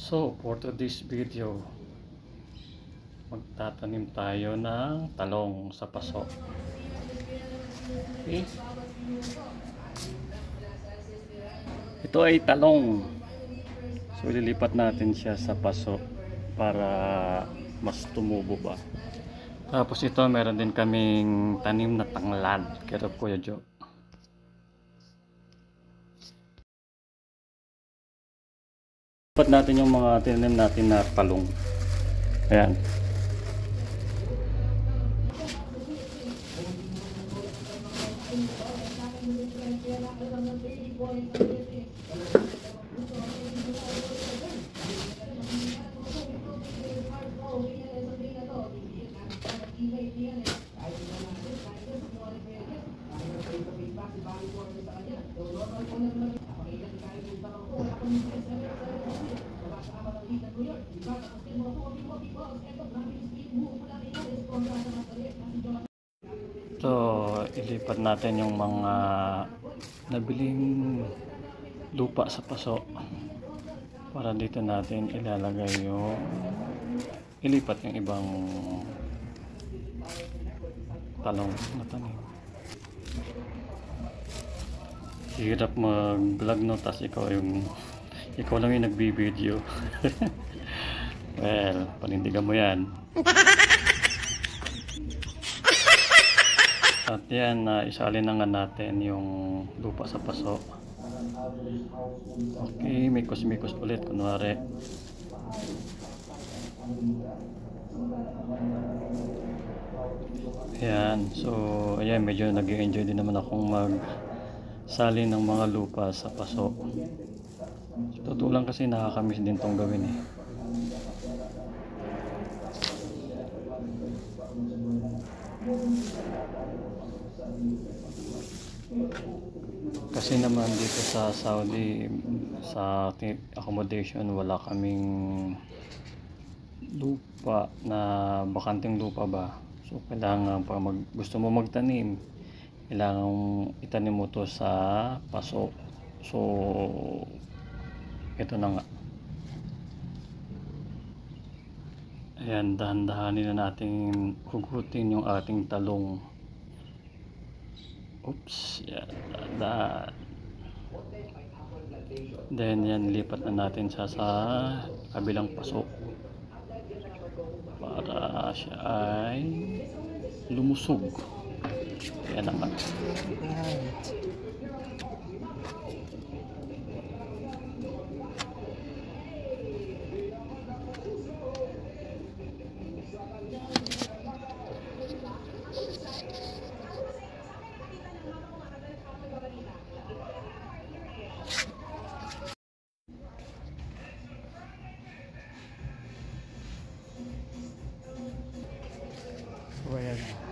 So for today's video, magtatanim tayo ng talong sa paso. Okay? Ito ay talong. So ililipat natin siya sa paso para mas tumubo ba. Tapos ito meron din kaming tanim na tanglad. Kaya Kuya Jo. Lipat natin yung mga tinanim natin na talong. Ayan. So, ilipat natin yung mga nabiling lupa sa paso para dito natin ilalagay yung ilipat yung ibang talong na tanim. Hirap mag-vlog no, tas ikaw lang yung nagbibideo. Well, panindigan mo yan. At yan, isalin na nga natin yung lupa sa paso. Okay, mikos-mikos ulit kunwari. Ayan, so ayan, medyo nag-enjoy din naman akong magsalin ng mga lupa sa paso. So, totoo lang kasi nakakamiss din tong gawin eh. Kasi naman dito sa Saudi, sa accommodation, wala kaming lupa na bakanteng lupa ba. So kailangan pag gusto mo magtanim, kailangan itanim mo to sa paso. So ito na nga. Ayan, dahan-dahanin na natin hugutin yung ating talong. Oops, yan, dahan. Then yan, lipat na natin siya sa kabilang paso para siya ay lumusog. Yan naman. So ayan.